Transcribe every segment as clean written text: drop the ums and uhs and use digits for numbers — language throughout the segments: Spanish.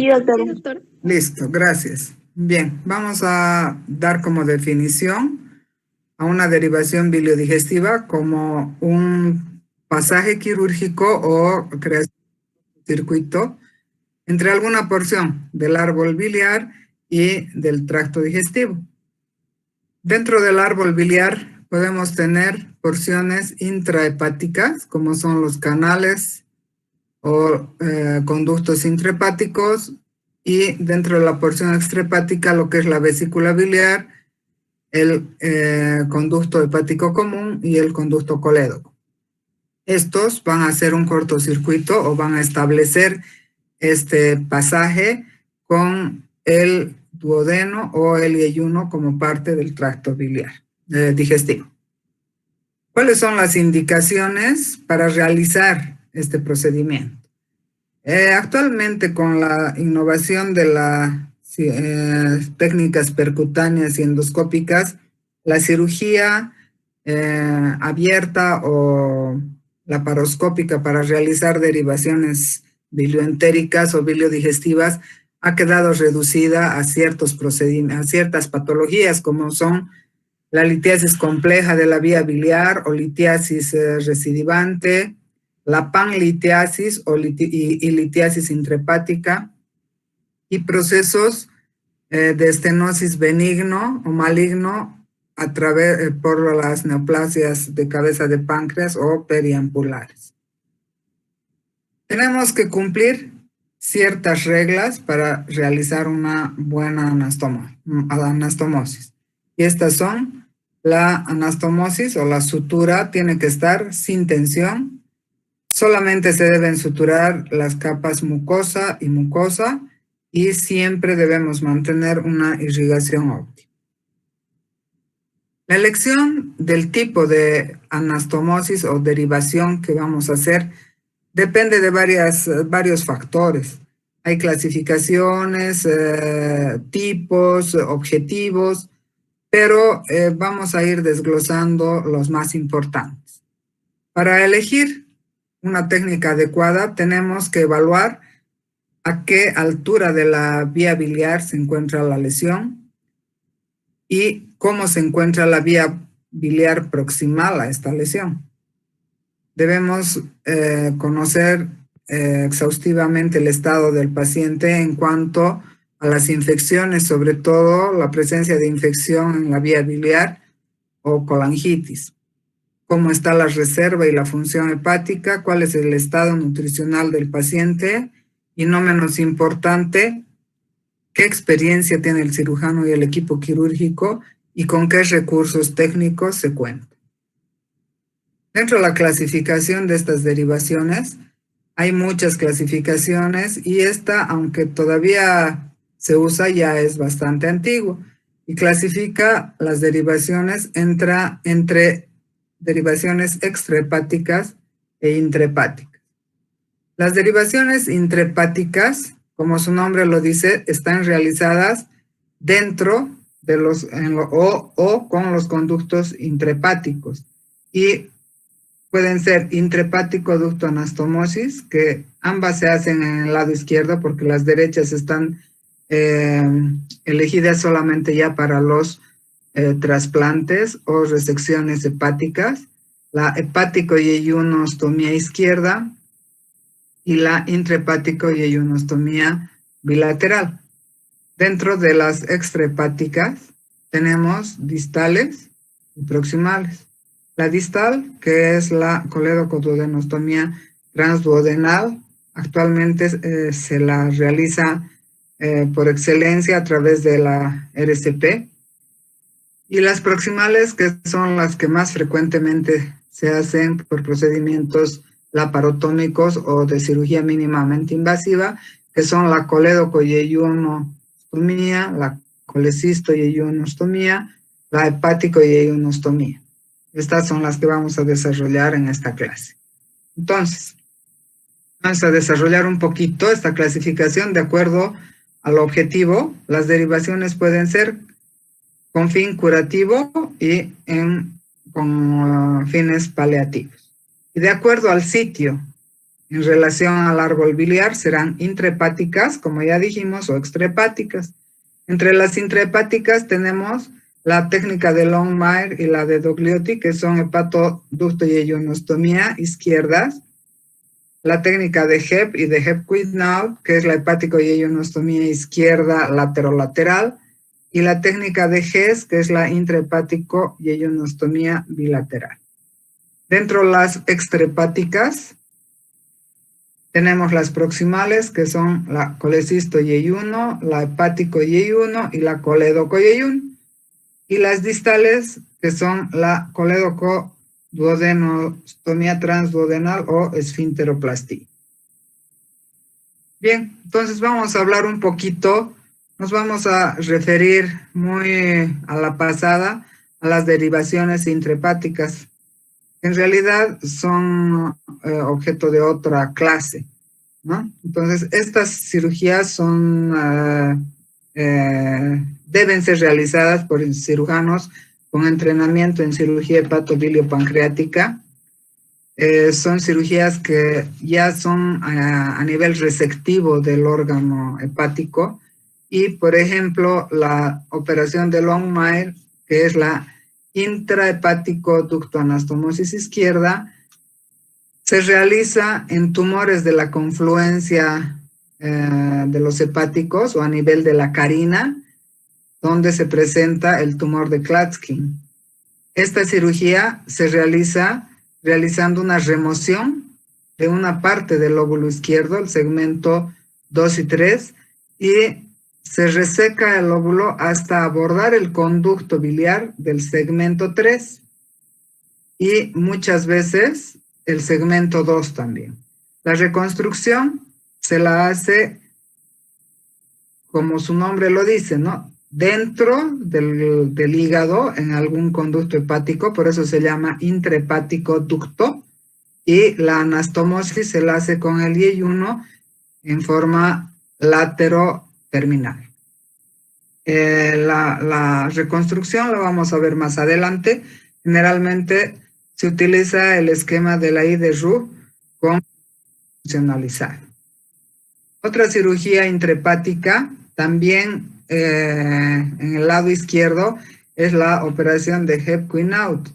Sí, doctor. Sí, doctor. Listo, gracias. Bien, vamos a dar como definición a una derivación biliodigestiva como un pasaje quirúrgico o creación de circuito entre alguna porción del árbol biliar y del tracto digestivo. Dentro del árbol biliar podemos tener porciones intrahepáticas, como son los canales o conductos intrahepáticos, y dentro de la porción extrahepática lo que es la vesícula biliar, el conducto hepático común y el conducto colédoco. Estos van a hacer un cortocircuito o van a establecer este pasaje con el duodeno o el yeyuno como parte del tracto biliar digestivo. ¿Cuáles son las indicaciones para realizar este procedimiento? Actualmente, con la innovación de las técnicas percutáneas y endoscópicas, la cirugía abierta o laparoscópica para realizar derivaciones bilioentéricas o biliodigestivas ha quedado reducida a ciertos procedimientos, a ciertas patologías, como son la litiasis compleja de la vía biliar o litiasis recidivante, la panlitiasis y litiasis intrahepática, y procesos de estenosis benigno o maligno por las neoplasias de cabeza de páncreas o periampulares. Tenemos que cumplir ciertas reglas para realizar una buena anastomosis. Y estas son: la anastomosis o la sutura tiene que estar sin tensión. Solamente se deben suturar las capas mucosa y mucosa, y siempre debemos mantener una irrigación óptima. La elección del tipo de anastomosis o derivación que vamos a hacer depende de varios factores. Hay clasificaciones, tipos, objetivos, pero vamos a ir desglosando los más importantes. Para elegir una técnica adecuada, tenemos que evaluar a qué altura de la vía biliar se encuentra la lesión y cómo se encuentra la vía biliar proximal a esta lesión. Debemos conocer exhaustivamente el estado del paciente en cuanto a las infecciones, sobre todo la presencia de infección en la vía biliar o colangitis. Cómo está la reserva y la función hepática, cuál es el estado nutricional del paciente, y no menos importante, qué experiencia tiene el cirujano y el equipo quirúrgico y con qué recursos técnicos se cuenta. Dentro de la clasificación de estas derivaciones, hay muchas clasificaciones, y esta, aunque todavía se usa, ya es bastante antiguo, y clasifica las derivaciones entre derivaciones extrahepáticas e intrahepáticas. Las derivaciones intrahepáticas, como su nombre lo dice, están realizadas dentro de o con los conductos intrahepáticos, y pueden ser intrahepático ducto anastomosis, que ambas se hacen en el lado izquierdo porque las derechas están elegidas solamente ya para los trasplantes o resecciones hepáticas, la hepático-yeyunostomía izquierda y la intrahepático-yeyunostomía bilateral. Dentro de las extrahepáticas tenemos distales y proximales. La distal, que es la colédocoduodenostomía transduodenal, actualmente se la realiza por excelencia a través de la RCP. Y las proximales, que son las que más frecuentemente se hacen por procedimientos laparotómicos o de cirugía mínimamente invasiva, que son la colédoco-yeyunostomía, la colecisto-yeyunostomía, la hepático-yeyunostomía. Estas son las que vamos a desarrollar en esta clase. Entonces, vamos a desarrollar un poquito esta clasificación de acuerdo al objetivo. Las derivaciones pueden ser con fin curativo y con fines paliativos. Y de acuerdo al sitio en relación al árbol biliar serán intrahepáticas, como ya dijimos, o extrahepáticas. Entre las intrahepáticas tenemos la técnica de Longmire y la de Dogliotti, que son hepatoducto y ionostomía izquierdas. La técnica de Hebb y de Hebb-Quinault, que es la hepático y ionostomía izquierda laterolateral. Y la técnica de Hess, que es la intrahepático y ionostomía bilateral. Dentro de las extrahepáticas, tenemos las proximales, que son la colecisto Y1, la hepático Y1 y la colédoco Y1. Y las distales, que son la colédoco duodenostomía transduodenal o esfinteroplastía. Bien, entonces vamos a hablar un poquito, nos vamos a referir muy a la pasada a las derivaciones intrahepáticas. En realidad son objeto de otra clase, ¿no? Entonces, estas cirugías son, deben ser realizadas por cirujanos con entrenamiento en cirugía hepatobiliopancreática. Son cirugías que ya son a nivel resectivo del órgano hepático y, por ejemplo, la operación de Longmire, que es la intrahepático ductoanastomosis izquierda, se realiza en tumores de la confluencia de los hepáticos o a nivel de la carina, donde se presenta el tumor de Klatskin. Esta cirugía se realiza realizando una remoción de una parte del lóbulo izquierdo, el segmento 2 y 3, y se reseca el lóbulo hasta abordar el conducto biliar del segmento 3 y muchas veces el segmento 2 también. La reconstrucción se la hace, como su nombre lo dice, ¿no? Dentro del hígado, en algún conducto hepático, por eso se llama intrahepático ducto, y la anastomosis se la hace con el Y1 en forma latero-terminal. La reconstrucción la vamos a ver más adelante. Generalmente se utiliza el esquema de la I de Roux con funcionalizar. Otra cirugía intrahepática, también en el lado izquierdo, es la operación de Hebb-Quinault.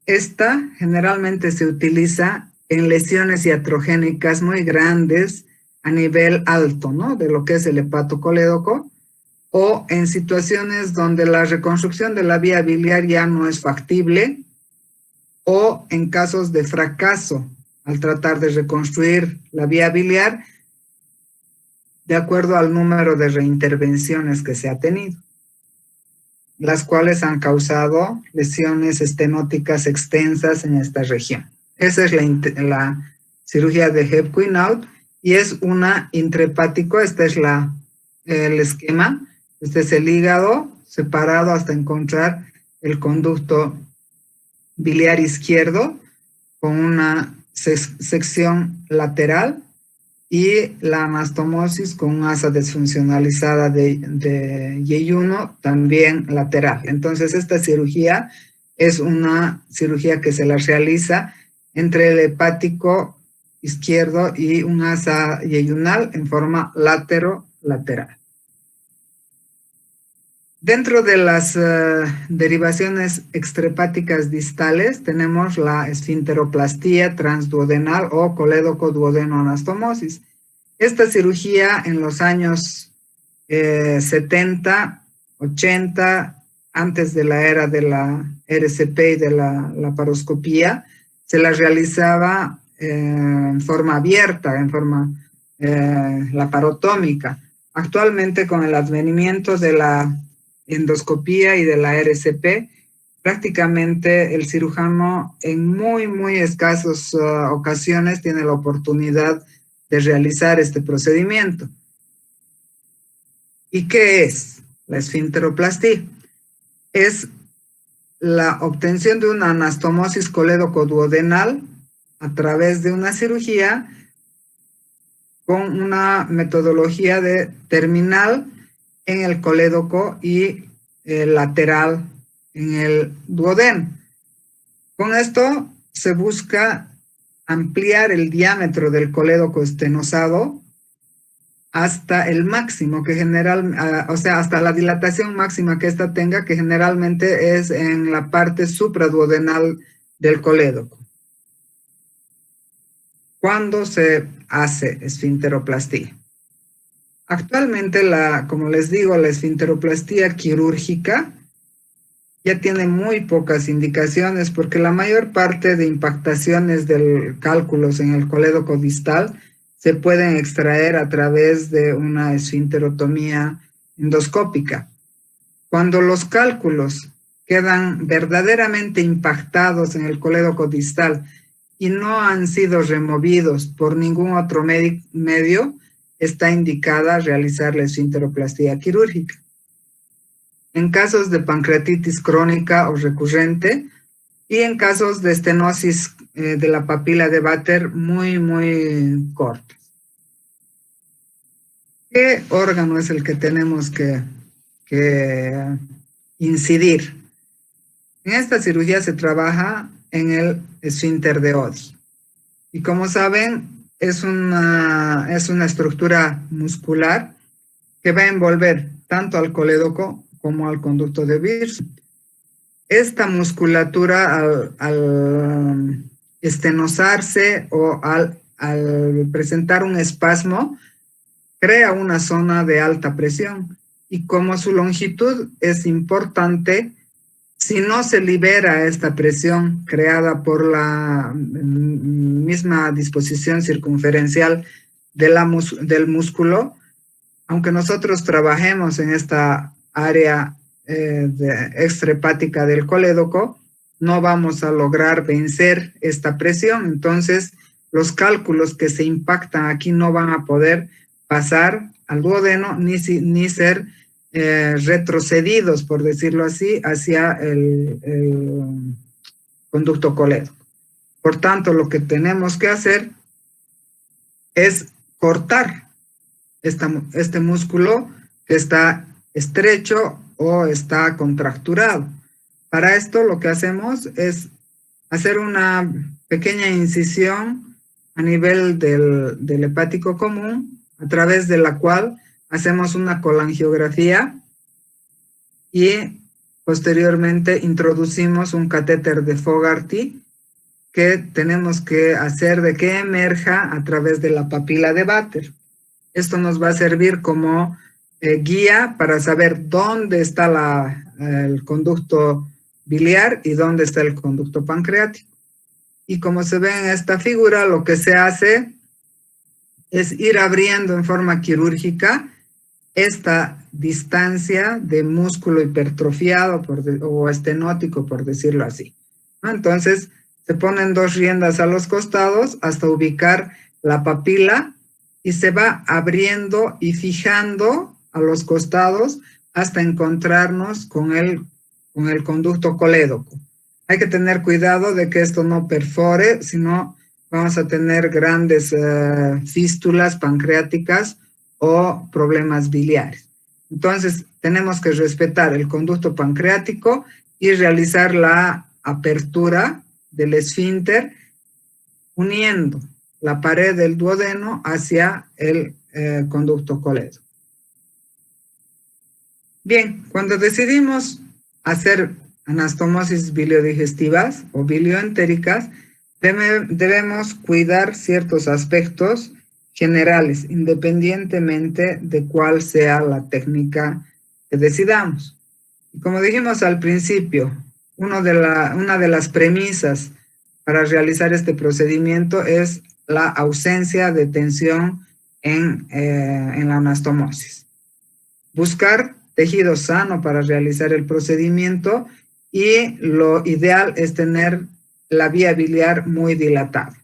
Esta generalmente se utiliza en lesiones iatrogénicas muy grandes a nivel alto, ¿no? De lo que es el hepatocolédoco, o en situaciones donde la reconstrucción de la vía biliar ya no es factible, o en casos de fracaso al tratar de reconstruir la vía biliar, de acuerdo al número de reintervenciones que se ha tenido, las cuales han causado lesiones estenóticas extensas en esta región. Esa es la cirugía de Hebb-Quinault y es una intrahepático. Este es el esquema. Este es el hígado separado hasta encontrar el conducto biliar izquierdo con una sección lateral y la anastomosis con un asa desfuncionalizada de Y1 también lateral. Entonces esta cirugía es una cirugía que se la realiza entre el hepático izquierdo y un asa yeyunal en forma latero-lateral. Dentro de las derivaciones extrahepáticas distales tenemos la esfinteroplastía transduodenal o colédoco-duodenoanastomosis. Esta cirugía en los años 70, 80, antes de la era de la RCP y de la laparoscopía, se la realizaba en forma abierta, en forma laparotómica. Actualmente, con el advenimiento de la endoscopía y de la RCP, prácticamente el cirujano en muy escasas ocasiones tiene la oportunidad de realizar este procedimiento. ¿Y qué es la esfinteroplastía? Es la obtención de una anastomosis colédoco-duodenal a través de una cirugía con una metodología de terminal en el colédoco y lateral en el duodeno. Con esto se busca ampliar el diámetro del colédoco estenosado hasta el máximo que o sea, hasta la dilatación máxima que ésta tenga, que generalmente es en la parte supraduodenal del colédoco. ¿Cuándo se hace esfinteroplastía? Actualmente, como les digo, la esfinteroplastía quirúrgica ya tiene muy pocas indicaciones porque la mayor parte de impactaciones de cálculos en el colédoco distal se pueden extraer a través de una esfinterotomía endoscópica. Cuando los cálculos quedan verdaderamente impactados en el colédoco distal y no han sido removidos por ningún otro medio, está indicada realizar la esfinteroplastía quirúrgica. En casos de pancreatitis crónica o recurrente y en casos de estenosis de la papila de Vater muy cortas. ¿Qué órgano es el que tenemos que incidir? En esta cirugía se trabaja en el esfínter de Oddi. Y como saben, es una estructura muscular que va a envolver tanto al colédoco como al conducto de Wirsing. Esta musculatura al estenosarse o al presentar un espasmo, crea una zona de alta presión. Y como su longitud es importante, si no se libera esta presión creada por la misma disposición circunferencial del músculo, aunque nosotros trabajemos en esta área extrahepática del colédoco, no vamos a lograr vencer esta presión. Entonces, los cálculos que se impactan aquí no van a poder pasar al duodeno ni ser retrocedidos, por decirlo así, hacia el conducto colédoco. Por tanto, lo que tenemos que hacer es cortar este músculo que está estrecho o está contracturado. Para esto lo que hacemos es hacer una pequeña incisión a nivel del hepático común, a través de la cual hacemos una colangiografía y posteriormente introducimos un catéter de Fogarty que tenemos que hacer de que emerja a través de la papila de Vater. Esto nos va a servir como guía para saber dónde está el conducto biliar y dónde está el conducto pancreático. Y como se ve en esta figura, lo que se hace es ir abriendo en forma quirúrgica esta distancia de músculo hipertrofiado o estenótico, por decirlo así. Entonces, se ponen 2 riendas a los costados hasta ubicar la papila y se va abriendo y fijando a los costados hasta encontrarnos con el conducto colédoco. Hay que tener cuidado de que esto no perfore, sino vamos a tener grandes fístulas pancreáticas o problemas biliares. Entonces, tenemos que respetar el conducto pancreático y realizar la apertura del esfínter uniendo la pared del duodeno hacia el conducto colédoco. Bien, cuando decidimos hacer anastomosis biliodigestivas o bilioentéricas, debemos cuidar ciertos aspectos generales, independientemente de cuál sea la técnica que decidamos. Y como dijimos al principio, una de las premisas para realizar este procedimiento es la ausencia de tensión en la anastomosis. Buscar tejido sano para realizar el procedimiento y lo ideal es tener la vía biliar muy dilatada.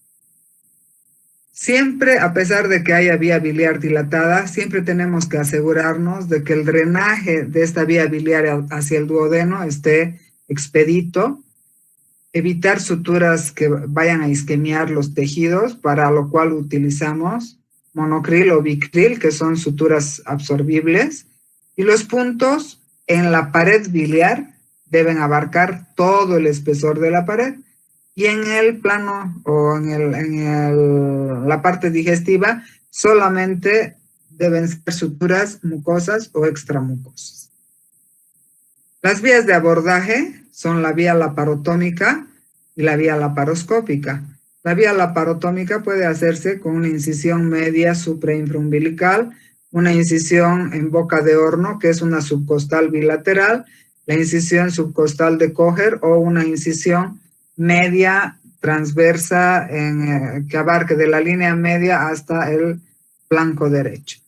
Siempre, a pesar de que haya vía biliar dilatada, siempre tenemos que asegurarnos de que el drenaje de esta vía biliar hacia el duodeno esté expedito, evitar suturas que vayan a isquemiar los tejidos, para lo cual utilizamos monocril o bicril, que son suturas absorbibles, y los puntos en la pared biliar deben abarcar todo el espesor de la pared y en el plano o la parte digestiva solamente deben ser suturas mucosas o extramucosas. Las vías de abordaje son la vía laparotómica y la vía laparoscópica. La vía laparotómica puede hacerse con una incisión media suprainfraumbilical, una incisión en boca de horno, que es una subcostal bilateral, la incisión subcostal de Kocher o una incisión media transversa que abarque de la línea media hasta el flanco derecho.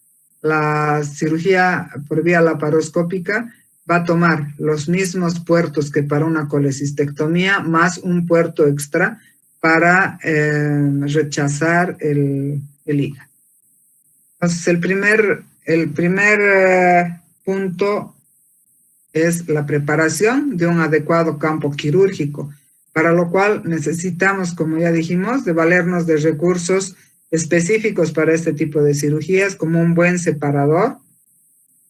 La cirugía por vía laparoscópica va a tomar los mismos puertos que para una colecistectomía, más un puerto extra para rechazar el hígado. Entonces, el primer punto es la preparación de un adecuado campo quirúrgico, para lo cual necesitamos, como ya dijimos, de valernos de recursos específicos para este tipo de cirugías, como un buen separador,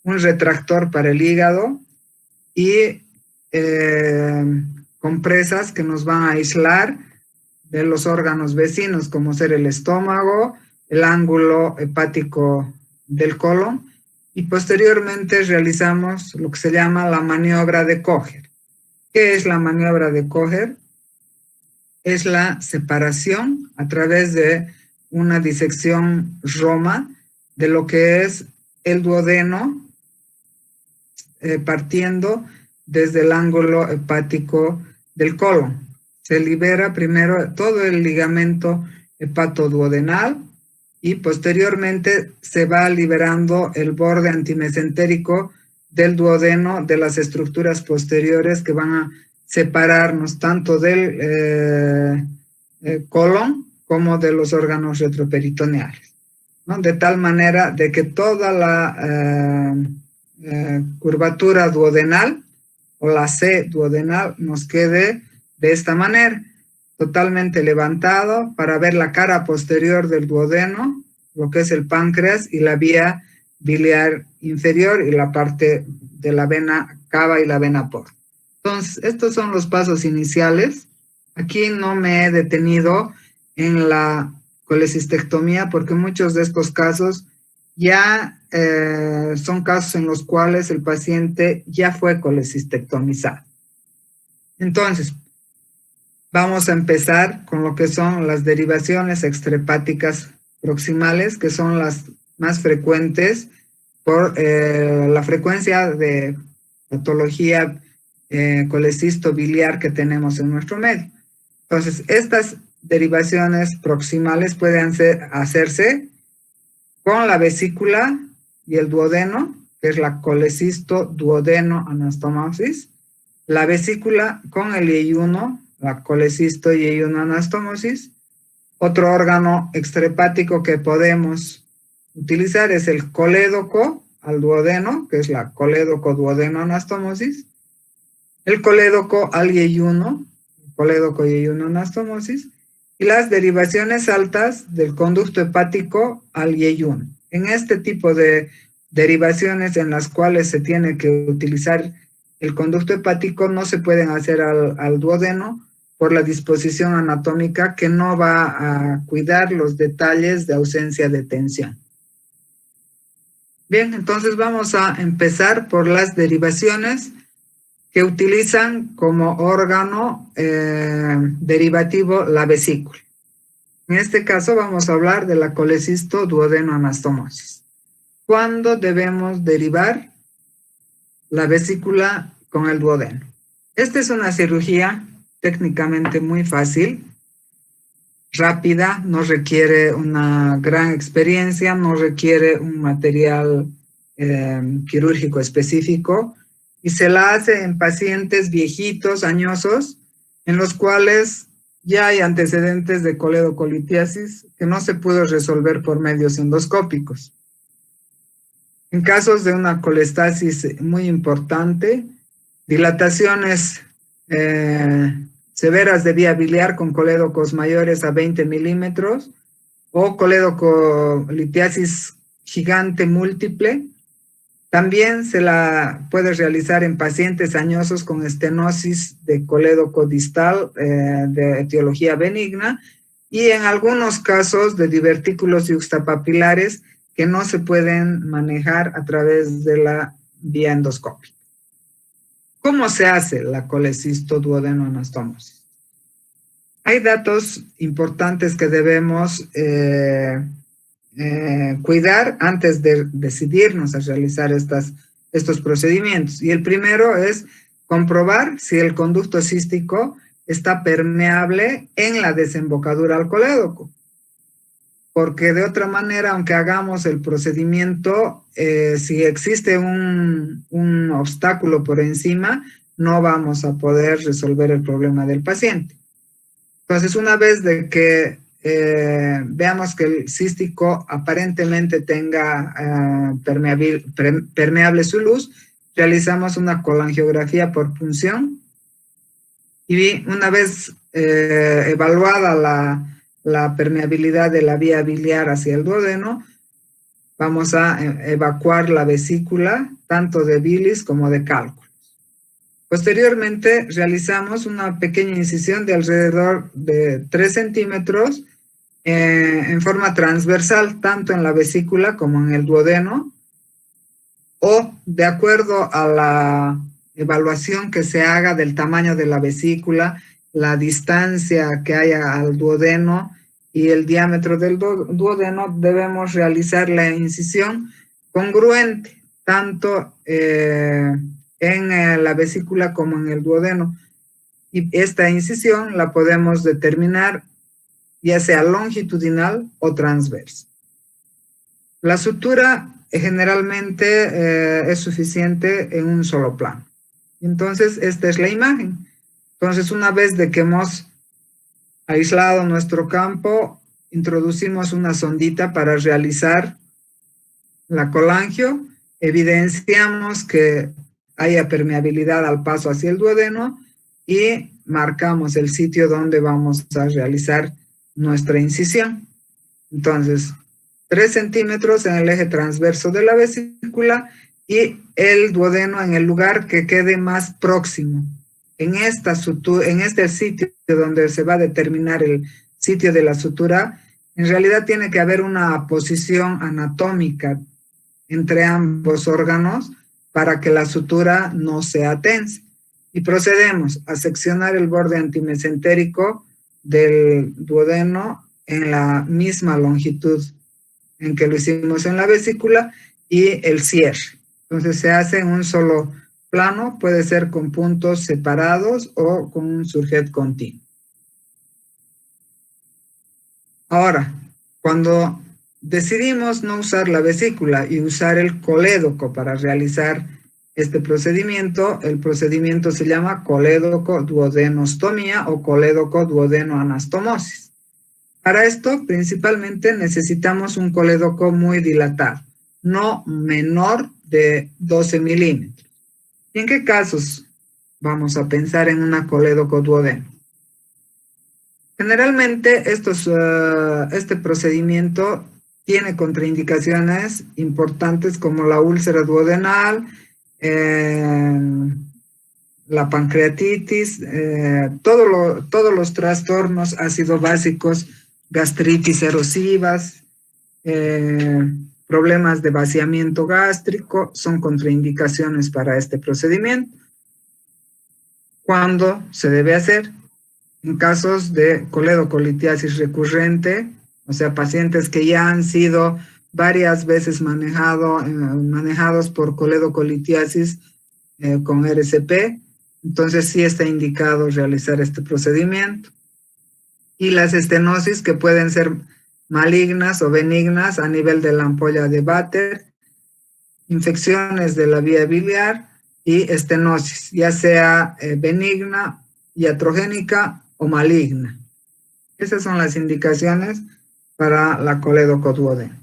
un retractor para el hígado y compresas que nos van a aislar de los órganos vecinos, como ser el estómago, el ángulo hepático del colon, y posteriormente realizamos lo que se llama la maniobra de Kocher. ¿Qué es la maniobra de Kocher? Es la separación a través de una disección Roma de lo que es el duodeno, partiendo desde el ángulo hepático del colon. Se libera primero todo el ligamento hepatoduodenal y posteriormente se va liberando el borde antimesentérico del duodeno de las estructuras posteriores que van a separarnos tanto del colon como de los órganos retroperitoneales, ¿no? De tal manera de que toda la curvatura duodenal o la C duodenal nos quede de esta manera, totalmente levantado para ver la cara posterior del duodeno, lo que es el páncreas y la vía biliar inferior y la parte de la vena cava y la vena porta. Entonces, estos son los pasos iniciales. Aquí no me he detenido en la colecistectomía porque muchos de estos casos ya son casos en los cuales el paciente ya fue colecistectomizado. Entonces, vamos a empezar con lo que son las derivaciones extrahepáticas proximales, que son las más frecuentes por la frecuencia de patología colecisto-biliar que tenemos en nuestro medio. Entonces, estas derivaciones proximales pueden hacerse con la vesícula y el duodeno, que es la colecisto-duodeno-anastomosis, la vesícula con el yeyuno, la colecisto-yeyuno-anastomosis. Otro órgano extrahepático que podemos utilizar es el colédoco al duodeno, que es la colédoco-duodeno-anastomosis, el colédoco al yeyuno, colédoco-yeyuno-anastomosis, y las derivaciones altas del conducto hepático al yeyuno. En este tipo de derivaciones en las cuales se tiene que utilizar el conducto hepático no se pueden hacer al duodeno por la disposición anatómica que no va a cuidar los detalles de ausencia de tensión. Bien, entonces vamos a empezar por las derivaciones que utilizan como órgano derivativo la vesícula. En este caso vamos a hablar de la colecisto-duodeno-anastomosis. ¿Cuándo debemos derivar la vesícula con el duodeno? Esta es una cirugía técnicamente muy fácil, rápida, no requiere una gran experiencia, no requiere un material quirúrgico específico, y se la hace en pacientes viejitos, añosos, en los cuales ya hay antecedentes de coledocolitiasis que no se pudo resolver por medios endoscópicos. En casos de una colestasis muy importante, dilataciones severas de vía biliar con colédocos mayores a 20 milímetros o coledocolitiasis gigante múltiple, También se la puede realizar en pacientes añosos con estenosis de colédoco distal de etiología benigna y en algunos casos de divertículos yuxtapapilares que no se pueden manejar a través de la vía endoscópica. ¿Cómo se hace la colecistoduodenoanastomosis? Hay datos importantes que debemos cuidar antes de decidirnos a realizar estos procedimientos. Y el primero es comprobar si el conducto cístico está permeable en la desembocadura al colédoco. Porque de otra manera, aunque hagamos el procedimiento, si existe un obstáculo por encima, no vamos a poder resolver el problema del paciente. Entonces, una vez de que veamos que el cístico aparentemente tenga permeable su luz, realizamos una colangiografía por punción y una vez evaluada la permeabilidad de la vía biliar hacia el duodeno, vamos a evacuar la vesícula tanto de bilis como de cálculos. Posteriormente realizamos una pequeña incisión de alrededor de 3 centímetros en forma transversal, tanto en la vesícula como en el duodeno, o de acuerdo a la evaluación que se haga del tamaño de la vesícula, la distancia que haya al duodeno y el diámetro del duodeno, debemos realizar la incisión congruente, tanto en la vesícula como en el duodeno. Y esta incisión la podemos determinar ya sea longitudinal o transversa. La sutura generalmente es suficiente en un solo plano. Entonces, esta es la imagen. Entonces, una vez de que hemos aislado nuestro campo, introducimos una sondita para realizar la colangio, evidenciamos que haya permeabilidad al paso hacia el duodeno y marcamos el sitio donde vamos a realizar nuestra incisión. Entonces, 3 centímetros en el eje transverso de la vesícula y el duodeno en el lugar que quede más próximo. En este sitio donde se va a determinar el sitio de la sutura, en realidad tiene que haber una posición anatómica entre ambos órganos para que la sutura no sea tensa. Y procedemos a seccionar el borde antimesentérico del duodeno en la misma longitud en que lo hicimos en la vesícula y el cierre. Entonces se hace en un solo plano, puede ser con puntos separados o con un surjet continuo. Ahora, cuando decidimos no usar la vesícula y usar el colédoco para realizar este procedimiento, el procedimiento se llama colédoco-duodenostomía o colédoco-duodenoanastomosis. Para esto, principalmente necesitamos un colédoco muy dilatado, no menor de 12 milímetros. ¿Y en qué casos vamos a pensar en una colédoco-duodeno? Generalmente este procedimiento tiene contraindicaciones importantes como la úlcera duodenal, la pancreatitis, todos los trastornos ácido-básicos, gastritis erosivas, problemas de vaciamiento gástrico son contraindicaciones para este procedimiento. ¿Cuándo se debe hacer? En casos de coledocolitiasis recurrente, o sea, pacientes que ya han sido varias veces manejados por coledocolitiasis con RCP, entonces sí está indicado realizar este procedimiento. Y las estenosis que pueden ser malignas o benignas a nivel de la ampolla de Vater, infecciones de la vía biliar y estenosis, ya sea benigna, iatrogénica o maligna. Esas son las indicaciones para la colédoco-duodeno.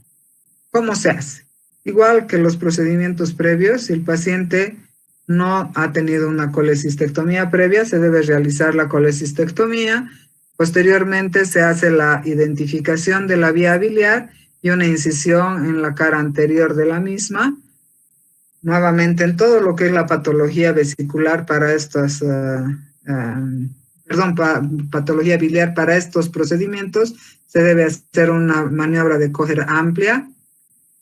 ¿Cómo se hace? Igual que los procedimientos previos, si el paciente no ha tenido una colecistectomía previa, se debe realizar la colecistectomía. Posteriormente se hace la identificación de la vía biliar y una incisión en la cara anterior de la misma. nuevamente en todo lo que es la patología vesicular para estas, patología biliar para estos procedimientos, se debe hacer una maniobra de Kocher amplia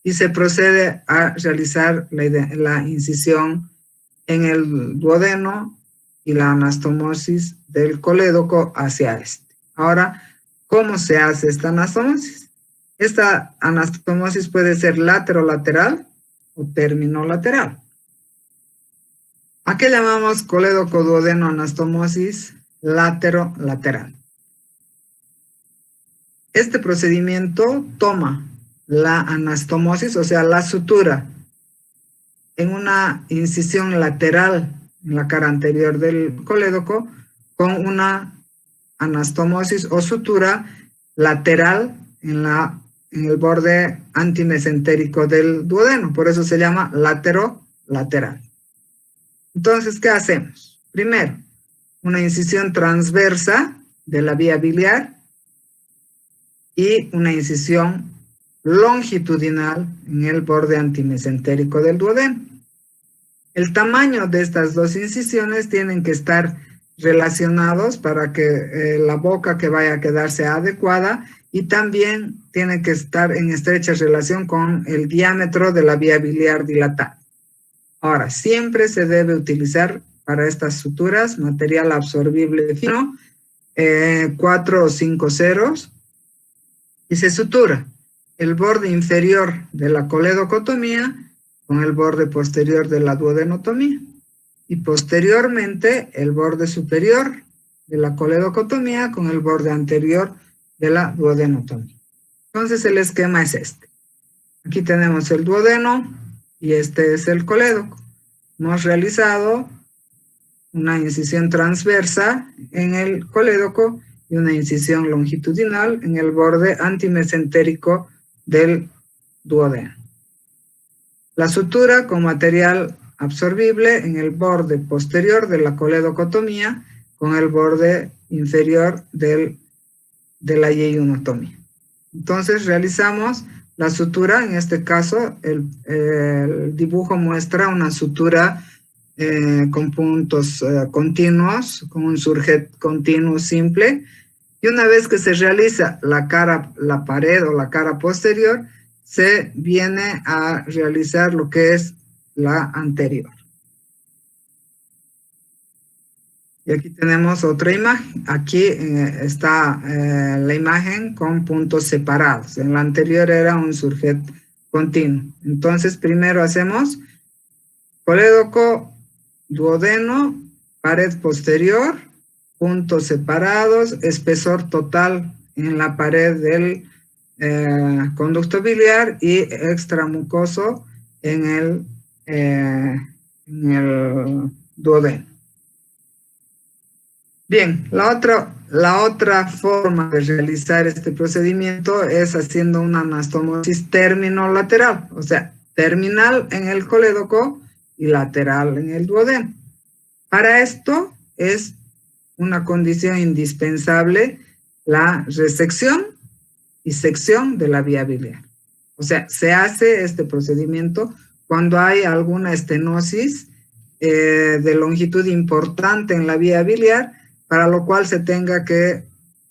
y se procede a realizar la incisión en el duodeno y la anastomosis del colédoco hacia este. Ahora, ¿cómo se hace esta anastomosis? Esta anastomosis puede ser laterolateral o terminolateral. ¿A qué llamamos colédoco duodeno anastomosis laterolateral? Este procedimiento toma la anastomosis, o sea, la sutura, en una incisión lateral en la cara anterior del colédoco, con una anastomosis o sutura lateral en el borde antimesentérico del duodeno. Por eso se llama laterolateral. Entonces, ¿qué hacemos? Primero, una incisión transversa de la vía biliar y una incisión longitudinal en el borde antimesentérico del duodeno. El tamaño de estas dos incisiones tienen que estar relacionados para que la boca que vaya a quedar sea adecuada, y también tiene que estar en estrecha relación con el diámetro de la vía biliar dilatada. Ahora, siempre se debe utilizar para estas suturas material absorbible fino, 4 o 5 ceros, y se sutura el borde inferior de la coledocotomía con el borde posterior de la duodenotomía, y posteriormente el borde superior de la coledocotomía con el borde anterior de la duodenotomía. Entonces el esquema es este. Aquí tenemos el duodeno y este es el colédoco. Hemos realizado una incisión transversa en el colédoco y una incisión longitudinal en el borde antimesentérico del duodeno. La sutura con material absorbible en el borde posterior de la coledocotomía con el borde inferior de la yeyonotomía. Entonces realizamos la sutura. En este caso el dibujo muestra una sutura con puntos continuos, con un surjet continuo simple, y una vez que se realiza la pared o la cara posterior, se viene a realizar lo que es la anterior. Y aquí tenemos otra imagen. Aquí está la imagen con puntos separados. En la anterior era un surjet continuo. Entonces, primero hacemos colédoco, duodeno, pared posterior, puntos separados, espesor total en la pared del conducto biliar y extramucoso en el duodeno. Bien, la otra forma de realizar este procedimiento es haciendo una anastomosis terminolateral, o sea, terminal en el colédoco y lateral en el duodeno. Para esto es una condición indispensable la resección y sección de la vía biliar. O sea, se hace este procedimiento cuando hay alguna estenosis de longitud importante en la vía biliar, para lo cual se tenga que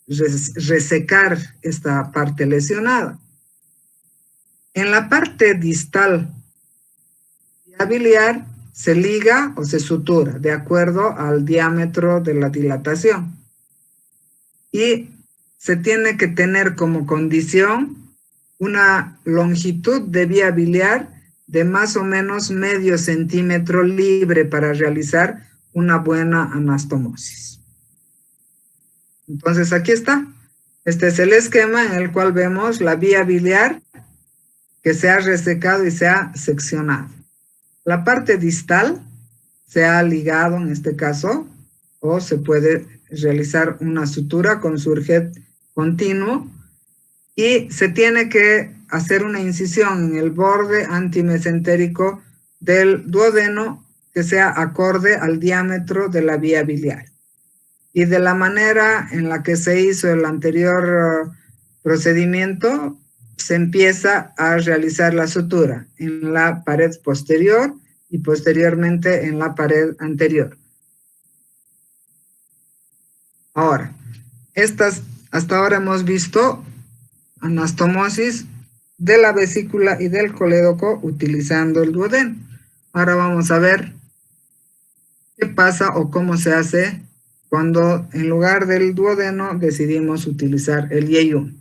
resecar esta parte lesionada. En la parte distal de la biliar se liga o se sutura de acuerdo al diámetro de la dilatación. Y se tiene que tener como condición una longitud de vía biliar de más o menos medio centímetro libre para realizar una buena anastomosis. Entonces aquí está. Este es el esquema en el cual vemos la vía biliar que se ha resecado y se ha seccionado. La parte distal se ha ligado en este caso, o se puede realizar una sutura con surjet continuo, y se tiene que hacer una incisión en el borde antimesentérico del duodeno que sea acorde al diámetro de la vía biliar. Y de la manera en la que se hizo el anterior procedimiento, se empieza a realizar la sutura en la pared posterior y posteriormente en la pared anterior. Ahora, hasta ahora hemos visto anastomosis de la vesícula y del colédoco utilizando el duodeno. Ahora vamos a ver qué pasa o cómo se hace cuando en lugar del duodeno decidimos utilizar el yeyuno.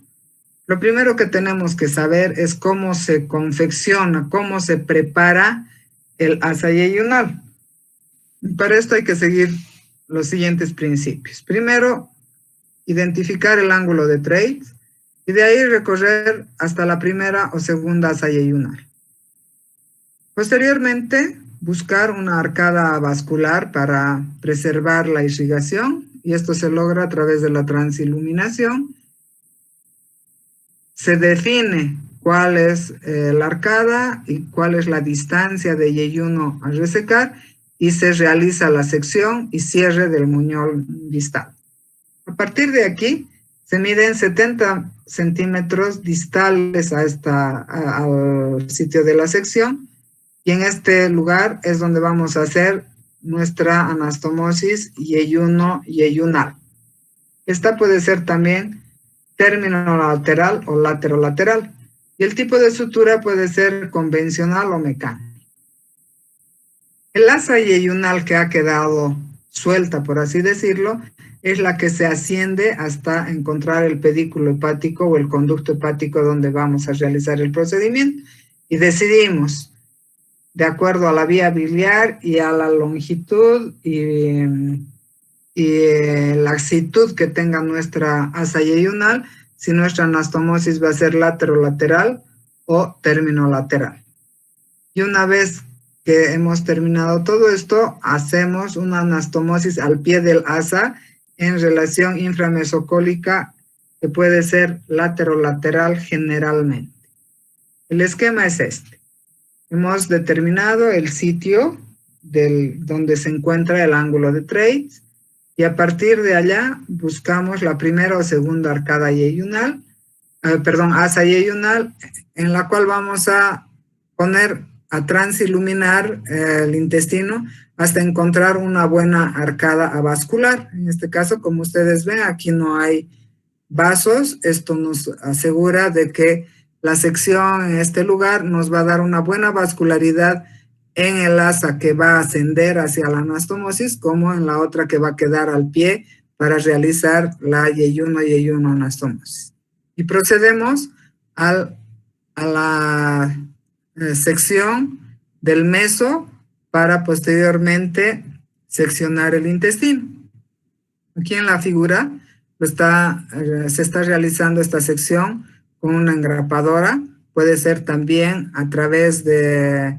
Lo primero que tenemos que saber es cómo se confecciona, cómo se prepara el asa yeyunal. Para esto hay que seguir los siguientes principios. Primero, identificar el ángulo de Treitz y de ahí recorrer hasta la primera o segunda asa yeyunal. Posteriormente, buscar una arcada vascular para preservar la irrigación, y esto se logra a través de la transiluminación. Se define cuál es la arcada y cuál es la distancia de yeyuno a resecar, y se realiza la sección y cierre del muñón distal. A partir de aquí, se miden 70 centímetros distales al sitio de la sección, y en este lugar es donde vamos a hacer nuestra anastomosis yeyuno-yeyunal. Esta puede ser también término lateral o laterolateral, y el tipo de sutura puede ser convencional o mecánica. El asa yeyunal que ha quedado suelta, por así decirlo, es la que se asciende hasta encontrar el pedículo hepático o el conducto hepático donde vamos a realizar el procedimiento, y decidimos, de acuerdo a la vía biliar y a la longitud y la laxitud que tenga nuestra asa yeyunal, si nuestra anastomosis va a ser laterolateral o término lateral. Y una vez que hemos terminado todo esto, hacemos una anastomosis al pie del asa en relación inframesocólica, que puede ser laterolateral generalmente. El esquema es este. Hemos determinado el sitio donde se encuentra el ángulo de Treitz, y a partir de allá buscamos la primera o segunda arcada yeyunal, asa yeyunal, en la cual vamos a poner a transiluminar el intestino hasta encontrar una buena arcada avascular. En este caso, como ustedes ven, aquí no hay vasos. Esto nos asegura de que la sección en este lugar nos va a dar una buena vascularidad en el asa que va a ascender hacia la anastomosis, como en la otra que va a quedar al pie para realizar la yeyuno anastomosis. Y procedemos a la sección del meso para posteriormente seccionar el intestino. Aquí en la figura se está realizando esta sección con una engrapadora. Puede ser también a través de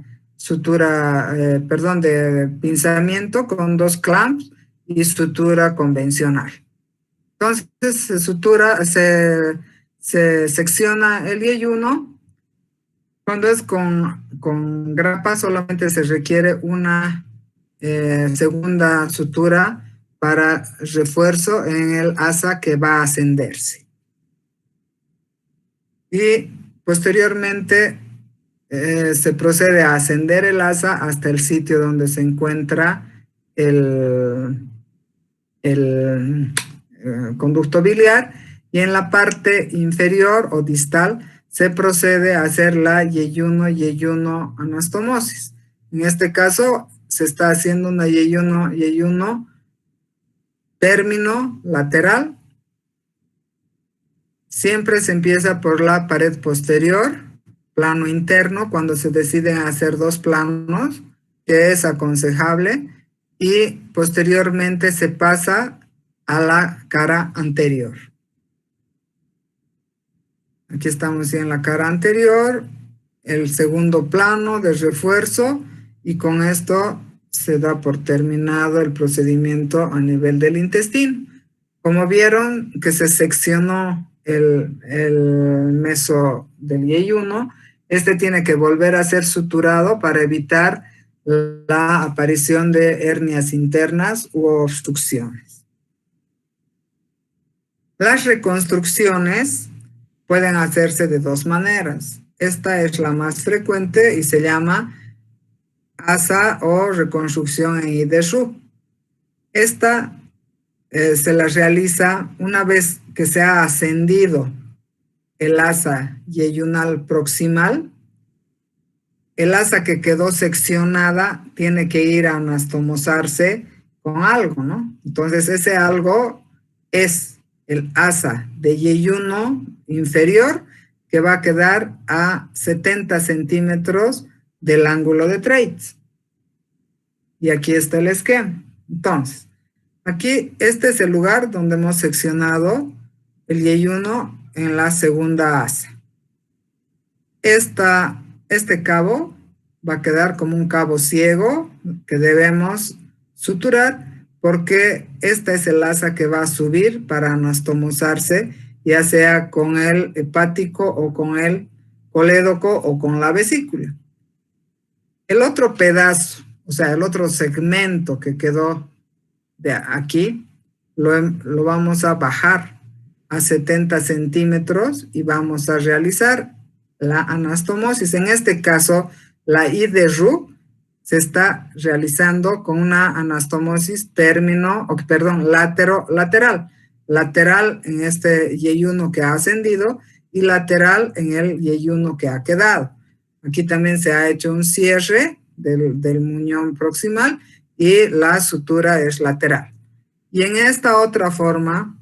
de pinzamiento con 2 clamps y sutura convencional. Entonces, se secciona el yeyuno. Cuando es con grapa, solamente se requiere una segunda sutura para refuerzo en el asa que va a ascenderse. Y posteriormente se procede a ascender el asa hasta el sitio donde se encuentra el conducto biliar, y en la parte inferior o distal se procede a hacer la yeyuno anastomosis. En este caso se está haciendo una yeyuno término lateral. Siempre se empieza por la pared posterior, plano interno, cuando se deciden hacer 2 planos, que es aconsejable, y posteriormente se pasa a la cara anterior. Aquí estamos en la cara anterior, el segundo plano de refuerzo, y con esto se da por terminado el procedimiento a nivel del intestino. Como vieron que se seccionó el meso del yeyuno, este tiene que volver a ser suturado para evitar la aparición de hernias internas u obstrucciones. Las reconstrucciones pueden hacerse de 2 maneras. Esta es la más frecuente y se llama asa o reconstrucción en IDRU. Esta se la realiza una vez que se ha ascendido el asa yeyunal proximal. El asa que quedó seccionada tiene que ir a anastomosarse con algo, ¿no? Entonces ese algo es el asa de yeyuno inferior que va a quedar a 70 centímetros del ángulo de Treitz. Y aquí está el esquema. Entonces, aquí este es el lugar donde hemos seccionado el yeyuno en la segunda asa. Este cabo va a quedar como un cabo ciego que debemos suturar porque esta es el asa que va a subir para anastomosarse, ya sea con el hepático o con el colédoco o con la vesícula. El otro pedazo, o sea, el otro segmento que quedó de aquí, lo vamos a bajar a 70 centímetros y vamos a realizar la anastomosis. En este caso, la IDRU se está realizando con una anastomosis lateral. Lateral en este yeyuno que ha ascendido y lateral en el yeyuno que ha quedado. Aquí también se ha hecho un cierre del muñón proximal y la sutura es lateral. Y en esta otra forma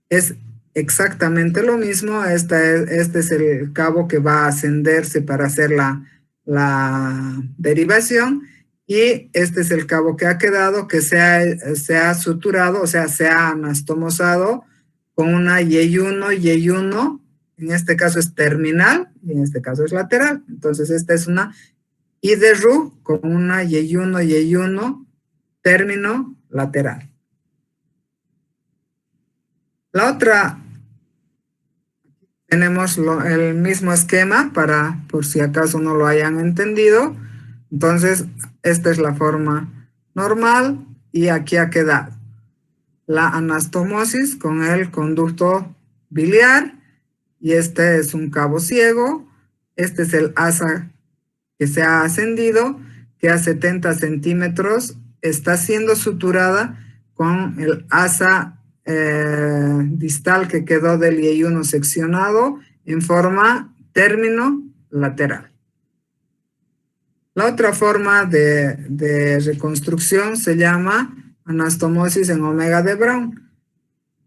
es exactamente lo mismo. Este es el cabo que va a ascenderse para hacer la derivación y este es el cabo que ha quedado, que se ha suturado, o sea, se ha anastomosado con una yeyuno, en este caso es terminal y en este caso es lateral. Entonces esta es una IDRU con una yeyuno, término lateral. La otra, tenemos el mismo esquema por si acaso no lo hayan entendido. Entonces, esta es la forma normal y aquí ha quedado la anastomosis con el conducto biliar y este es un cabo ciego. Este es el asa que se ha ascendido, que a 70 centímetros está siendo suturada con el asa distal que quedó del yeyuno seccionado en forma término lateral. La otra forma de reconstrucción se llama anastomosis en omega de Brown.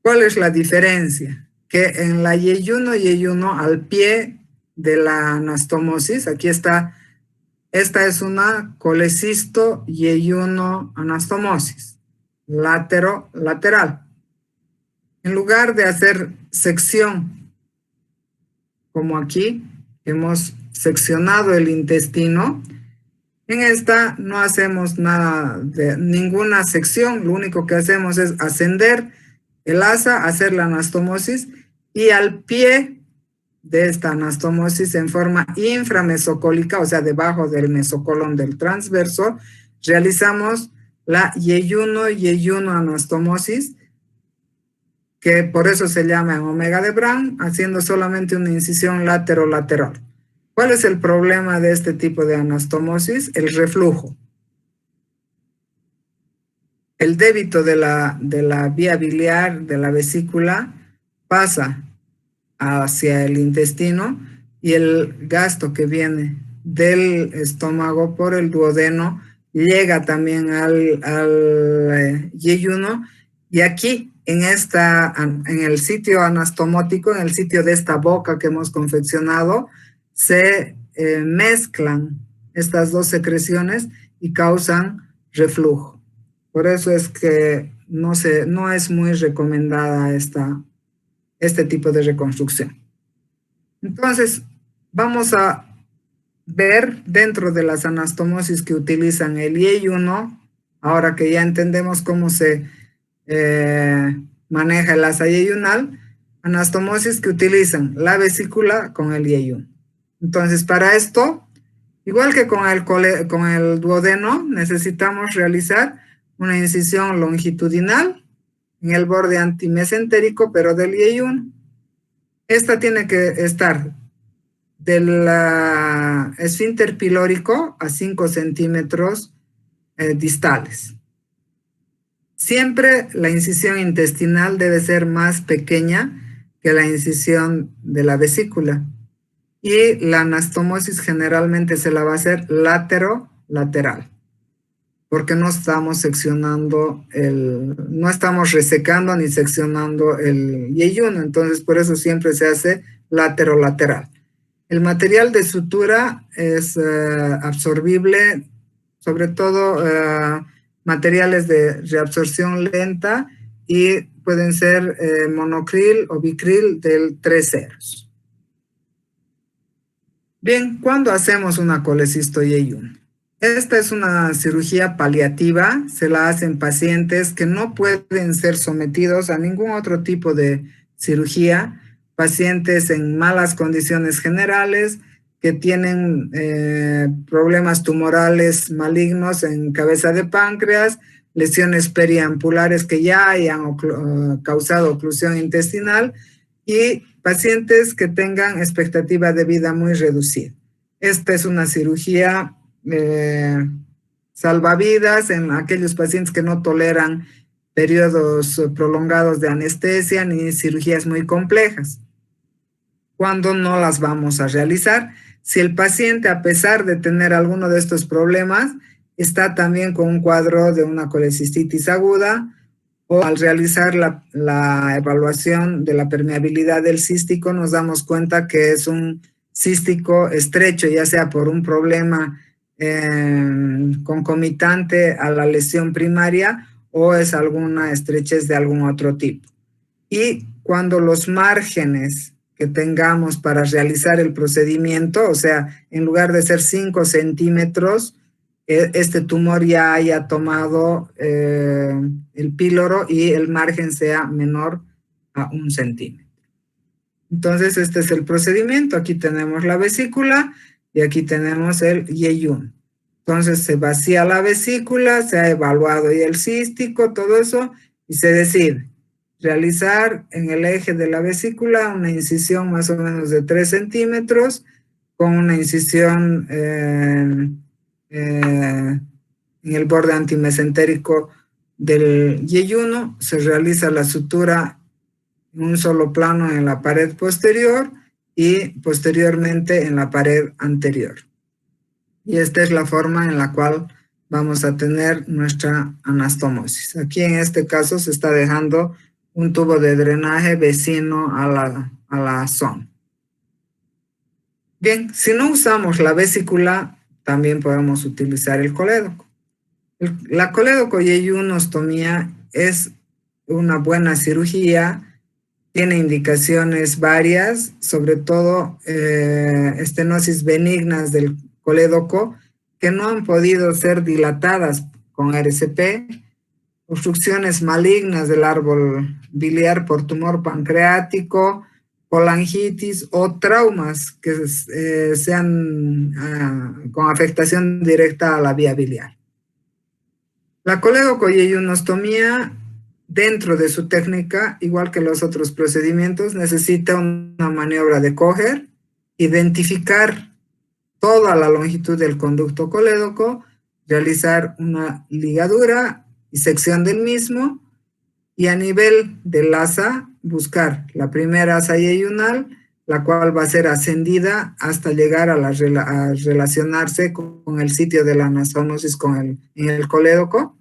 ¿Cuál es la diferencia? Que en la yeyuno al pie de la anastomosis, aquí está, esta es una colecisto yeyuno anastomosis, lateral. En lugar de hacer sección, como aquí, hemos seccionado el intestino, en esta no hacemos ninguna sección, lo único que hacemos es ascender el asa, hacer la anastomosis y al pie de esta anastomosis en forma inframesocólica, o sea, debajo del mesocolon del transverso, realizamos la yeyuno anastomosis, que por eso se llama en omega de Brown, haciendo solamente una incisión lateral. ¿Cuál es el problema de este tipo de anastomosis? El reflujo. El débito de la vía biliar, de la vesícula, pasa hacia el intestino y el gasto que viene del estómago por el duodeno llega también al yeyuno y aquí en el sitio anastomótico, en el sitio de esta boca que hemos confeccionado, se mezclan estas dos secreciones y causan reflujo. Por eso es que no es muy recomendada este tipo de reconstrucción. Entonces, vamos a ver dentro de las anastomosis que utilizan el yeyuno, ahora que ya entendemos cómo se maneja el asa yeyunal, anastomosis que utilizan la vesícula con el yeyuno. Entonces, para esto, igual que con el duodeno, necesitamos realizar una incisión longitudinal en el borde antimesentérico, pero del yeyuno. Esta tiene que estar del esfínter pilórico a 5 centímetros distales. Siempre la incisión intestinal debe ser más pequeña que la incisión de la vesícula. Y la anastomosis generalmente se la va a hacer lateral, porque no estamos seccionando no estamos resecando ni seccionando el yeyuno, entonces por eso siempre se hace lateral. El material de sutura es absorbible, sobre todo materiales de reabsorción lenta, y pueden ser monocril o bicril del 3 ceros. Bien, ¿cuándo hacemos una colecistoyeyuno? Esta es una cirugía paliativa, se la hacen pacientes que no pueden ser sometidos a ningún otro tipo de cirugía, pacientes en malas condiciones generales, que tienen problemas tumorales malignos en cabeza de páncreas, lesiones periampulares que ya hayan causado oclusión intestinal, y pacientes que tengan expectativa de vida muy reducida. Esta es una cirugía salvavidas en aquellos pacientes que no toleran periodos prolongados de anestesia ni cirugías muy complejas. ¿Cuándo no las vamos a realizar? Si el paciente, a pesar de tener alguno de estos problemas, está también con un cuadro de una colecistitis aguda, o al realizar la evaluación de la permeabilidad del cístico nos damos cuenta que es un cístico estrecho, ya sea por un problema concomitante a la lesión primaria o es alguna estrechez de algún otro tipo. Y cuando los márgenes que tengamos para realizar el procedimiento, o sea, en lugar de ser 5 centímetros, este tumor ya haya tomado el píloro y el margen sea menor a 1 centímetro. Entonces, este es el procedimiento. Aquí tenemos la vesícula y aquí tenemos el yeyuno. Entonces, se vacía la vesícula, se ha evaluado ya el cístico, todo eso, y se decide realizar en el eje de la vesícula una incisión más o menos de 3 centímetros con una incisión en el borde antimesentérico del yeyuno. Se realiza la sutura en un solo plano en la pared posterior y posteriormente en la pared anterior. Y esta es la forma en la cual vamos a tener nuestra anastomosis. Aquí en este caso se está dejando un tubo de drenaje vecino a la zona. Bien, si no usamos la vesícula, también podemos utilizar el colédoco. La colédoco-yeyunostomía es una buena cirugía, tiene indicaciones varias, sobre todo estenosis benignas del colédoco que no han podido ser dilatadas con RCP, obstrucciones malignas del árbol biliar por tumor pancreático, colangitis o traumas que sean con afectación directa a la vía biliar. La colédoco-yeyunostomía, dentro de su técnica, igual que los otros procedimientos, necesita una maniobra de Kocher, identificar toda la longitud del conducto colédoco, realizar una ligadura y sección del mismo, y a nivel del asa buscar la primera asa yeyunal, la cual va a ser ascendida hasta llegar a relacionarse con el sitio de la anastomosis en el colédoco.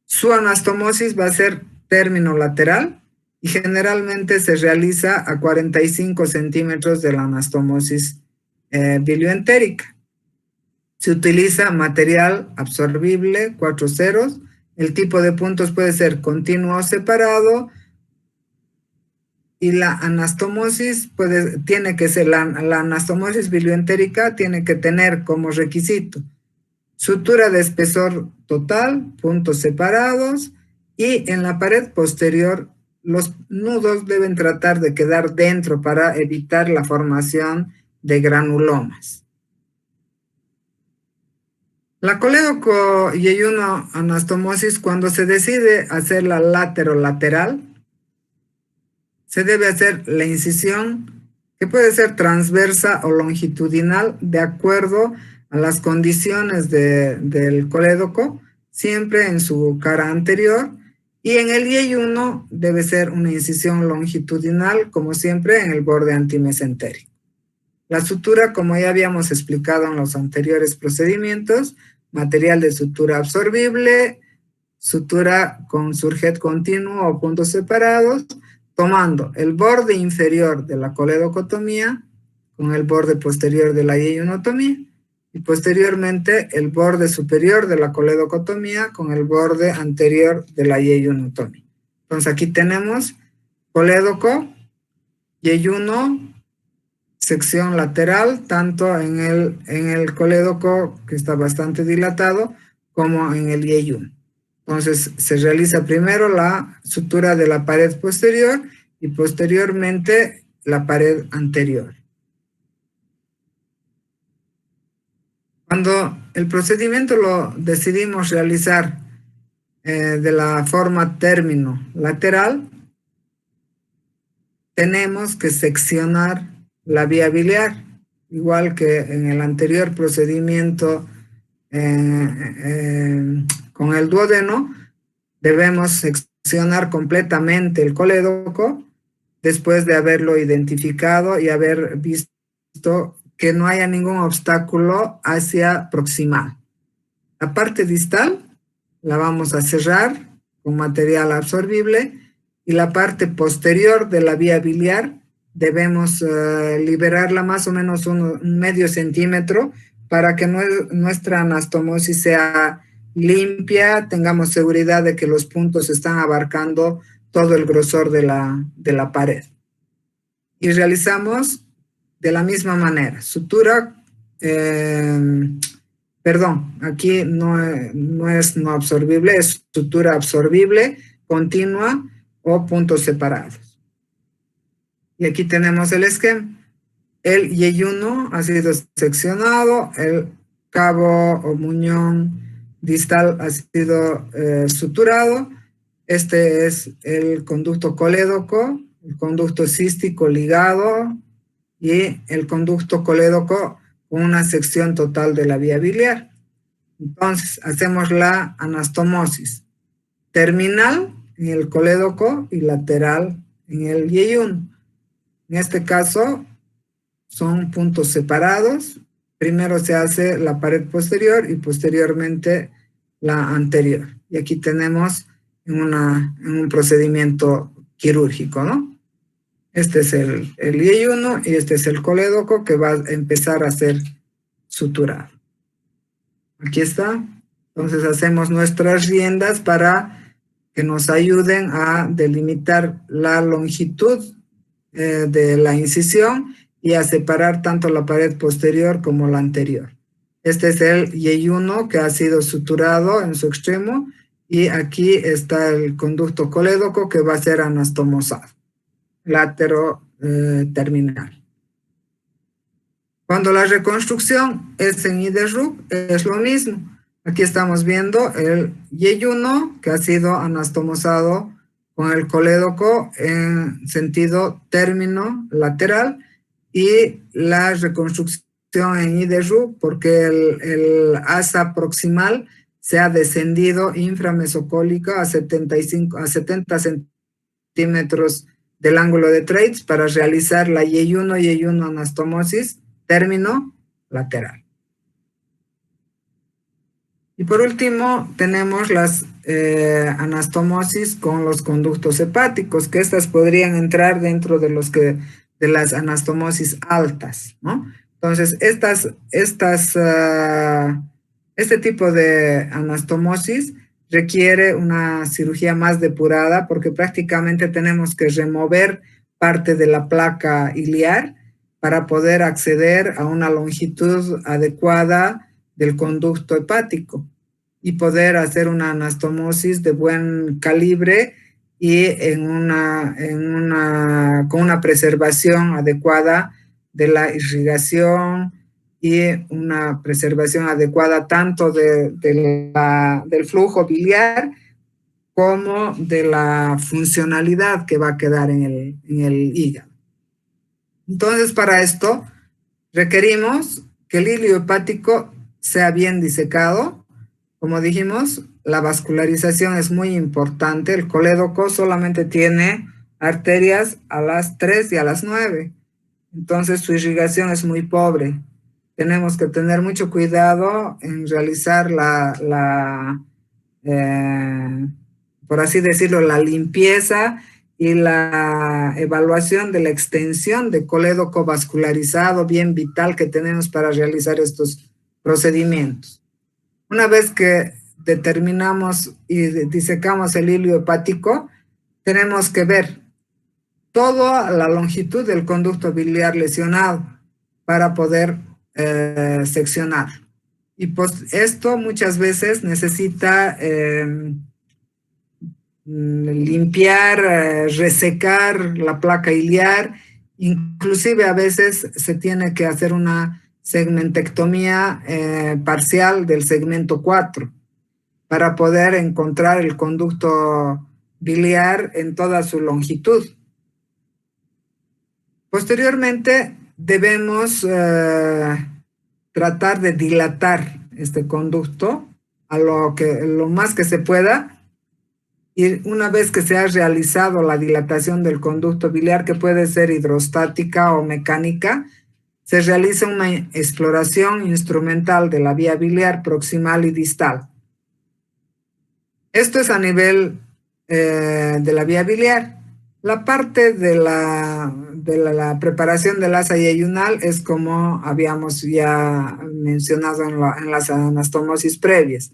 Su anastomosis va a ser término lateral y generalmente se realiza a 45 centímetros de la anastomosis bilioentérica. Se utiliza material absorbible, 4 ceros. El tipo de puntos puede ser continuo o separado. Y la anastomosis tiene que ser, la anastomosis bilioentérica tiene que tener como requisito sutura de espesor total, puntos separados, y en la pared posterior los nudos deben tratar de quedar dentro para evitar la formación de granulomas. La colédoco-yeyuno anastomosis, cuando se decide hacer la lateral, se debe hacer la incisión que puede ser transversa o longitudinal de acuerdo a las condiciones del colédoco, siempre en su cara anterior, y en el Y1 debe ser una incisión longitudinal, como siempre, en el borde antimesentérico. La sutura, como ya habíamos explicado en los anteriores procedimientos, material de sutura absorbible, sutura con surjet continuo o puntos separados, tomando el borde inferior de la coledocotomía con el borde posterior de la yeyonotomía y posteriormente el borde superior de la coledocotomía con el borde anterior de la yeyonotomía. Entonces aquí tenemos colédoco, yeyuno, sección lateral, tanto en el colédoco, que está bastante dilatado, como en el yeyuno. Entonces se realiza primero la sutura de la pared posterior y posteriormente la pared anterior. Cuando el procedimiento lo decidimos realizar de la forma término lateral, tenemos que seccionar la vía biliar, igual que en el anterior procedimiento con el duodeno, debemos seccionar completamente el colédoco después de haberlo identificado y haber visto que no haya ningún obstáculo hacia proximal. La parte distal la vamos a cerrar con material absorbible y la parte posterior de la vía biliar debemos liberarla más o menos un medio centímetro para que nuestra anastomosis sea limpia, tengamos seguridad de que los puntos están abarcando todo el grosor de la pared. Y realizamos de la misma manera, sutura, aquí no es no absorbible, es sutura absorbible, continua o puntos separados. Y aquí tenemos el esquema. El yeyuno ha sido seccionado, el cabo o muñón distal ha sido suturado. Este es el conducto colédoco, el conducto cístico ligado y el conducto colédoco con una sección total de la vía biliar. Entonces, hacemos la anastomosis terminal en el colédoco y lateral en el yeyuno. En este caso, son puntos separados. Primero se hace la pared posterior y posteriormente la anterior. Y aquí tenemos en un procedimiento quirúrgico, ¿no? Este es el yeyuno y este es el colédoco que va a empezar a ser suturado. Aquí está. Entonces hacemos nuestras riendas para que nos ayuden a delimitar la longitud de la incisión y a separar tanto la pared posterior como la anterior. Este es el yeyuno que ha sido suturado en su extremo y aquí está el conducto colédoco que va a ser anastomosado, látero terminal. Cuando la reconstrucción es en IDRUC, es lo mismo. Aquí estamos viendo el yeyuno que ha sido anastomosado con el colédoco en sentido término lateral y la reconstrucción en IDRUC porque el asa proximal se ha descendido inframesocólica a 70 centímetros del ángulo de Treitz para realizar la yeyuno anastomosis término lateral. Y por último, tenemos las anastomosis con los conductos hepáticos, que estas podrían entrar dentro de las anastomosis altas, ¿no? Entonces, este tipo de anastomosis requiere una cirugía más depurada porque prácticamente tenemos que remover parte de la placa iliar para poder acceder a una longitud adecuada del conducto hepático y poder hacer una anastomosis de buen calibre y con una preservación adecuada de la irrigación y una preservación adecuada tanto del flujo biliar como de la funcionalidad que va a quedar en el hígado. Entonces, para esto requerimos que el hilo hepático sea bien disecado. Como dijimos, la vascularización es muy importante. El colédoco solamente tiene arterias a las 3 y a las 9. Entonces su irrigación es muy pobre. Tenemos que tener mucho cuidado en realizar por así decirlo, la limpieza y la evaluación de la extensión de colédoco vascularizado bien vital que tenemos para realizar estos procedimientos. Una vez que determinamos y disecamos el hilo hepático, tenemos que ver toda la longitud del conducto biliar lesionado para poder seccionar. Y pues esto muchas veces necesita limpiar, resecar la placa iliar, inclusive a veces se tiene que hacer una segmentectomía parcial del segmento 4 para poder encontrar el conducto biliar en toda su longitud. Posteriormente debemos tratar de dilatar este conducto a lo más que se pueda. Y una vez que se ha realizado la dilatación del conducto biliar, que puede ser hidrostática o mecánica, se realiza una exploración instrumental de la vía biliar proximal y distal. Esto es a nivel de la vía biliar. La parte de la preparación del asa yeyunal es como habíamos ya mencionado en las anastomosis previas.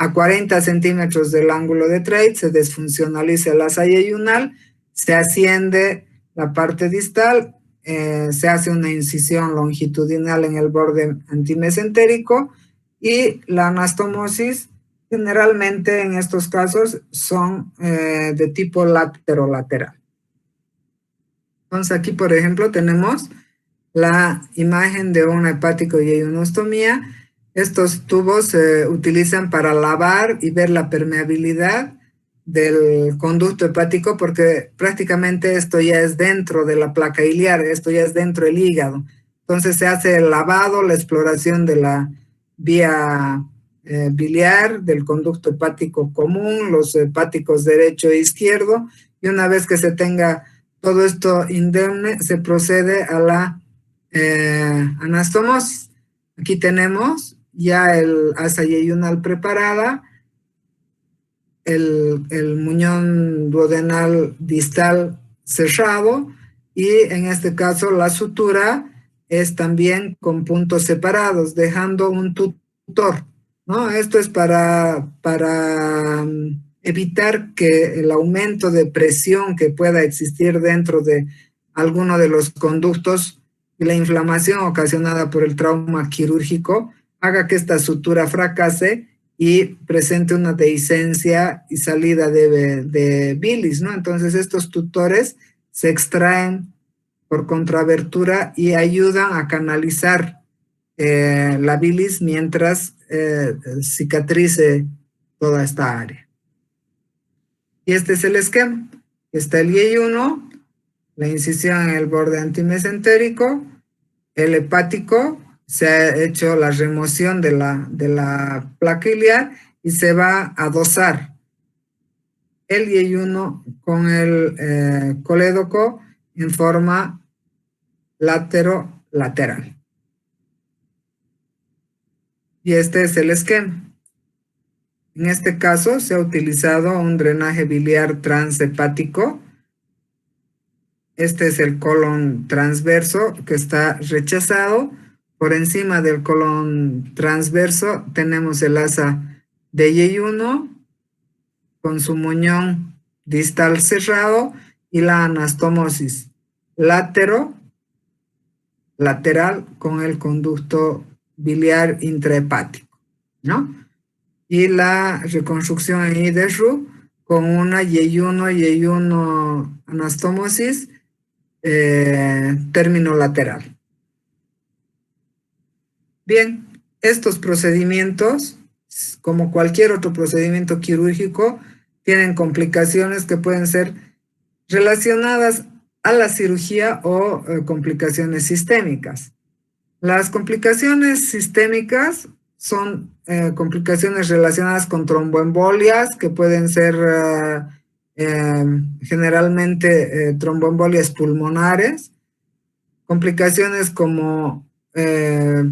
A 40 centímetros del ángulo de Treitz se desfuncionaliza el asa yeyunal, se asciende la parte distal, se hace una incisión longitudinal en el borde antimesentérico y la anastomosis generalmente en estos casos son de tipo laterolateral. Entonces aquí, por ejemplo, tenemos la imagen de una hepático-yeyonostomía. Estos tubos se utilizan para lavar y ver la permeabilidad del conducto hepático porque prácticamente esto ya es dentro de la placa iliar, esto ya es dentro del hígado. Entonces se hace el lavado, la exploración de la vía biliar, del conducto hepático común, los hepáticos derecho e izquierdo, y una vez que se tenga todo esto indemne, se procede a la anastomosis. Aquí tenemos ya el asa yeyunal preparada, el muñón duodenal distal cerrado, y en este caso la sutura es también con puntos separados, dejando un tutor, ¿no? Esto es para evitar que el aumento de presión que pueda existir dentro de alguno de los conductos y la inflamación ocasionada por el trauma quirúrgico haga que esta sutura fracase y presente una dehiscencia y salida de bilis, ¿no? Entonces estos tutores se extraen por contrabertura y ayudan a canalizar la bilis mientras cicatrice toda esta área. Y este es el esquema. Está el yeyuno, la incisión en el borde antimesentérico, el hepático, se ha hecho la remoción de la placa iliar y se va a dosar el yeyuno con el colédoco en forma lateral. Y este es el esquema. En este caso se ha utilizado un drenaje biliar transhepático. Este es el colon transverso que está rechazado. Por encima del colon transverso tenemos el asa de yeyuno con su muñón distal cerrado y la anastomosis lateral con el conducto biliar intrahepático, ¿no? Y la reconstrucción en IDESRU con una yeyuno anastomosis término lateral. Bien, estos procedimientos, como cualquier otro procedimiento quirúrgico, tienen complicaciones que pueden ser relacionadas a la cirugía o complicaciones sistémicas. Las complicaciones sistémicas son complicaciones relacionadas con tromboembolias, que pueden ser generalmente tromboembolias pulmonares, complicaciones como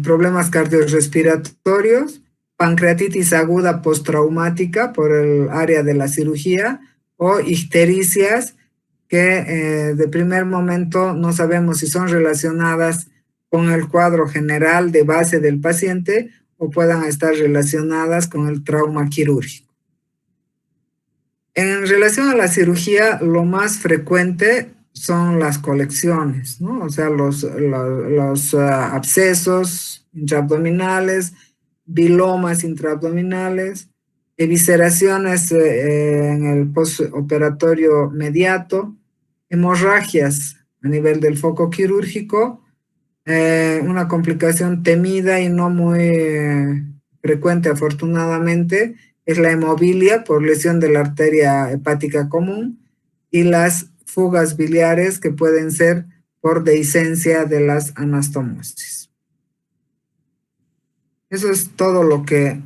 problemas cardiorrespiratorios, pancreatitis aguda postraumática por el área de la cirugía o ictericias que de primer momento no sabemos si son relacionadas con el cuadro general de base del paciente o puedan estar relacionadas con el trauma quirúrgico. En relación a la cirugía, lo más frecuente son las colecciones, ¿no? O sea, los abscesos intraabdominales, bilomas intraabdominales, evisceraciones en el postoperatorio mediato, hemorragias a nivel del foco quirúrgico, una complicación temida y no muy frecuente afortunadamente es la hemobilia por lesión de la arteria hepática común y las fugas biliares que pueden ser por dehiscencia de las anastomosis. Eso es todo lo que